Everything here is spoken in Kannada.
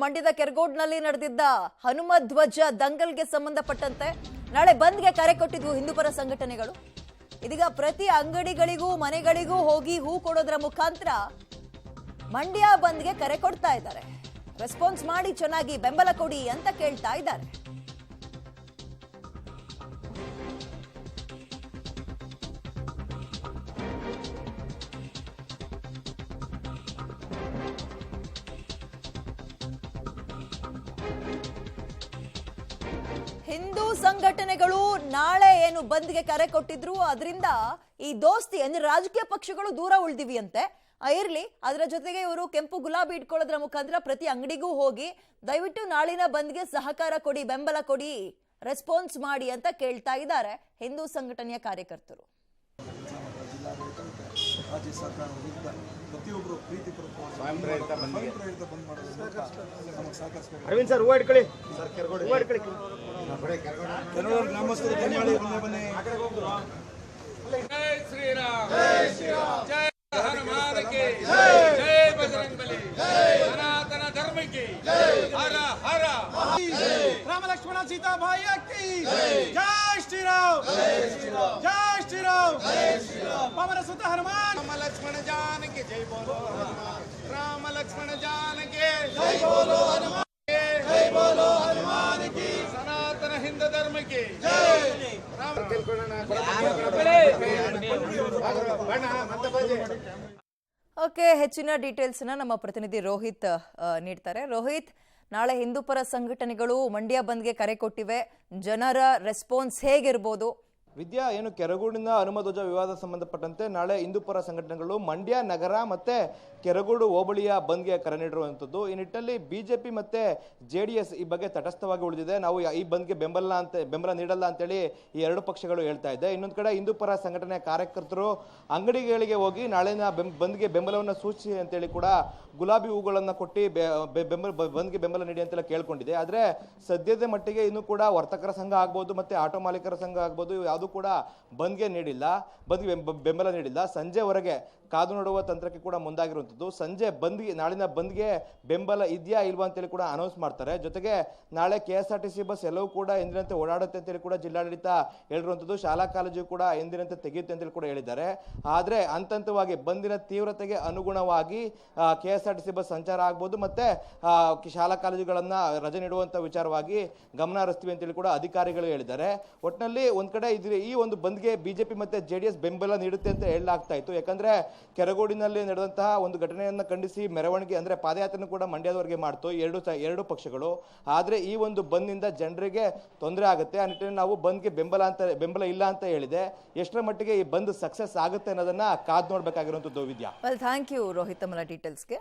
ಮಂಡ್ಯದ ಕೆರಗೋಡ್ನಲ್ಲಿ ನಡೆದಿದ್ದ ಹನುಮಧ್ವಜ ದಂಗಲ್ಗೆ ಸಂಬಂಧಪಟ್ಟಂತೆ ನಾಳೆ ಬಂದ್ಗೆ ಕರೆ ಕೊಟ್ಟಿದ್ವು ಹಿಂದೂಪರ ಸಂಘಟನೆಗಳು. ಇದೀಗ ಪ್ರತಿ ಅಂಗಡಿಗಳಿಗೂ ಮನೆಗಳಿಗೂ ಹೋಗಿ ಹೂ ಕೊಡೋದ್ರ ಮುಖಾಂತರ ಮಂಡ್ಯ ಬಂದ್ಗೆ ಕರೆ ಕೊಡ್ತಾ ಇದ್ದಾರೆ. ರೆಸ್ಪಾನ್ಸ್ ಮಾಡಿ ಚೆನ್ನಾಗಿ ಬೆಂಬಲ ಕೊಡಿ ಅಂತ ಕೇಳ್ತಾ ಇದ್ದಾರೆ. ಹಿಂದೂ ಸಂಘಟನೆಗಳು ನಾಳೆ ಏನು ಬಂದ್ಗೆ ಕರೆ ಕೊಟ್ಟಿದ್ರು, ಅದರಿಂದ ಈ ದೋಸ್ತಿ ಅಂದ್ರೆ ರಾಜಕೀಯ ಪಕ್ಷಗಳು ದೂರ ಉಳಿದಿವಿ ಅಂತೆ. ಇರ್ಲಿ, ಅದರ ಜೊತೆಗೆ ಇವರು ಕೆಂಪು ಗುಲಾಬಿ ಇಟ್ಕೊಳ್ಳೋದ್ರ ಮುಖಾಂತರ ಪ್ರತಿ ಅಂಗಡಿಗೂ ಹೋಗಿ ದಯವಿಟ್ಟು ನಾಳಿನ ಬಂದ್ಗೆ ಸಹಕಾರ ಕೊಡಿ, ಬೆಂಬಲ ಕೊಡಿ, ರೆಸ್ಪಾನ್ಸ್ ಮಾಡಿ ಅಂತ ಕೇಳ್ತಾ ಇದ್ದಾರೆ ಹಿಂದೂ ಸಂಘಟನೆಯ ಕಾರ್ಯಕರ್ತರು. ರಾಜ್ಯ ಸರ್ಕಾರ ಪ್ರತಿಯೊಬ್ಬರು ಪ್ರೀತಿ ಅರವಿಂದ್ ಸರ್ ಹೂವು ಇಟ್ಕೊಳ್ಳಿ. ಗ್ರಾಮಸ್ಥರು ಬನ್ನಿ. जय श्री राम, जय श्री राम, जय हनुमान की जय, जय बजरंग बली, जय सनातन धर्म की जय, हर हर राम लक्ष्मण सीता भाई की जय श्री राम, जय श्री राम, जय श्री राम, जय श्री राम, पवन सुत हनुमान राम लक्ष्मण जान की जय बोलो हनुमान, राम लक्ष्मण जान की जय बोलो हनुमान, जय बोलो हनुमान की सनातन हिंदू धर्म की जय. ಓಕೆ, ಹೆಚ್ಚಿನ ಡೀಟೇಲ್ಸ್ ನಮ್ಮ ಪ್ರತಿನಿಧಿ ರೋಹಿತ್ ನೀಡ್ತಾರೆ. ರೋಹಿತ್, ನಾಳೆ ಹಿಂದೂಪರ ಸಂಘಟನೆಗಳು ಮಂಡ್ಯ ಬಂದ್ಗೆ ಕರೆ ಕೊಟ್ಟಿವೆ. ಜನರ ರೆಸ್ಪಾನ್ಸ್ ಹೇಗಿರ್ಬೋದು? ವಿದ್ಯಾ, ಏನು ಕೆರಗೋಡಿನ ಹನುಮಧ್ವಜ ವಿವಾದ ಸಂಬಂಧಪಟ್ಟಂತೆ ನಾಳೆ ಹಿಂದೂಪರ ಸಂಘಟನೆಗಳು ಮಂಡ್ಯ ನಗರ ಮತ್ತೆ ಕೆರಗೋಡು ಹೋಬಳಿಯ ಬಂದ್ಗೆ ಕರೆ ನೀಡಿರುವಂಥದ್ದು. ಈ ನಿಟ್ಟಿನಲ್ಲಿ ಬಿಜೆಪಿ ಮತ್ತೆ JDS ಈ ಬಗ್ಗೆ ತಟಸ್ಥವಾಗಿ ಉಳಿದಿದೆ. ನಾವು ಈ ಬಂದ್ಗೆ ಬೆಂಬಲ ನೀಡಲ್ಲ ಅಂತೇಳಿ ಈ ಎರಡು ಪಕ್ಷಗಳು ಹೇಳ್ತಾ ಇದೆ. ಇನ್ನೊಂದು ಕಡೆ ಹಿಂದೂಪರ ಸಂಘಟನೆಯ ಕಾರ್ಯಕರ್ತರು ಅಂಗಡಿಗಳಿಗೆ ಹೋಗಿ ನಾಳಿನ ಬಂದ್ಗೆ ಬೆಂಬಲವನ್ನು ಸೂಚಿಸಿ ಅಂತೇಳಿ ಕೂಡ ಗುಲಾಬಿ ಹೂಗಳನ್ನು ಕೊಟ್ಟು ಬಂದ್ಗೆ ಬೆಂಬಲ ನೀಡಿ ಅಂತೆಲ್ಲ ಕೇಳ್ಕೊಂಡಿದೆ. ಆದರೆ ಸದ್ಯದ ಮಟ್ಟಿಗೆ ಇನ್ನೂ ಕೂಡ ವರ್ತಕರ ಸಂಘ ಆಗ್ಬೋದು ಮತ್ತೆ ಆಟೋ ಮಾಲೀಕರ ಸಂಘ ಆಗ್ಬೋದು, ಯಾವುದು ಕೂಡ ಬಂದ್ಗೆ ಬೆಂಬಲ ನೀಡಿಲ್ಲ. ಸಂಜೆವರೆಗೆ ಕಾದು ನೋಡುವ ತಂತ್ರಕ್ಕೆ ಕೂಡ ಮುಂದಾಗಿರುವಂಥದ್ದು. ಸಂಜೆ ನಾಳಿನ ಬಂದ್ಗೆ ಬೆಂಬಲ ಇದೆಯಾ ಇಲ್ವಾ ಅಂತೇಳಿ ಕೂಡ ಅನೌನ್ಸ್ ಮಾಡ್ತಾರೆ. ಜೊತೆಗೆ ನಾಳೆ KSRTC ಬಸ್ ಎಲ್ಲವೂ ಕೂಡ ಎಂದಿನಂತೆ ಓಡಾಡುತ್ತೆ ಅಂತೇಳಿ ಕೂಡ ಜಿಲ್ಲಾಡಳಿತ ಹೇಳಿರುವಂಥದ್ದು. ಶಾಲಾ ಕಾಲೇಜು ಕೂಡ ಎಂದಿನಂತೆ ತೆಗೆಯುತ್ತೆ ಅಂತೇಳಿ ಕೂಡ ಹೇಳಿದ್ದಾರೆ. ಆದರೆ ಹಂತವಾಗಿ ಬಂದಿನ ತೀವ್ರತೆಗೆ ಅನುಗುಣವಾಗಿ KSRTC ಬಸ್ ಸಂಚಾರ ಆಗ್ಬೋದು ಮತ್ತೆ ಶಾಲಾ ಕಾಲೇಜುಗಳನ್ನ ರಜೆ ನೀಡುವಂತ ವಿಚಾರವಾಗಿ ಗಮನ ಹರಿಸ್ತೀವಿ ಅಂತೇಳಿ ಕೂಡ ಅಧಿಕಾರಿಗಳು ಹೇಳಿದ್ದಾರೆ. ಒಟ್ಟಿನಲ್ಲಿ ಒಂದ್ ಕಡೆ ಈ ಒಂದು ಬಂದ್ಗೆ ಬಿಜೆಪಿ ಮತ್ತೆ JDS ಬೆಂಬಲ ನೀಡುತ್ತೆ ಅಂತ ಹೇಳಲಾಗ್ತಾ ಇತ್ತು. ಯಾಕಂದ್ರೆ ಕೆರಗೋಡಿನಲ್ಲಿ ನಡೆದಂತಹ ಒಂದು ಘಟನೆಯನ್ನ ಖಂಡಿಸಿ ಮೆರವಣಿಗೆ ಅಂದ್ರೆ ಪಾದಯಾತ್ರೆ ಕೂಡ ಮಂಡ್ಯದವರೆಗೆ ಮಾಡ್ತು ಎರಡು ಪಕ್ಷಗಳು. ಆದ್ರೆ ಈ ಒಂದು ಬಂದ್ನಿಂದ ಜನರಿಗೆ ತೊಂದರೆ ಆಗುತ್ತೆ. ಆ ನಿಟ್ಟಿನಲ್ಲಿ ನಾವು ಬಂದ್ಗೆ ಬೆಂಬಲ ಇಲ್ಲ ಅಂತ ಹೇಳಿದೆ. ಎಷ್ಟರ ಮಟ್ಟಿಗೆ ಈ ಬಂದ್ ಸಕ್ಸಸ್ ಆಗುತ್ತೆ ಅನ್ನೋದನ್ನ ಕಾದ್ ನೋಡ್ಬೇಕಾಗಿರುವಂತದ್ದು. ವಿದ್ಯಾ, ಥ್ಯಾಂಕ್ ಯು ರೋಹಿತ್, ತಮ್ಮ ಡೀಟೇಲ್ಸ್ಗೆ.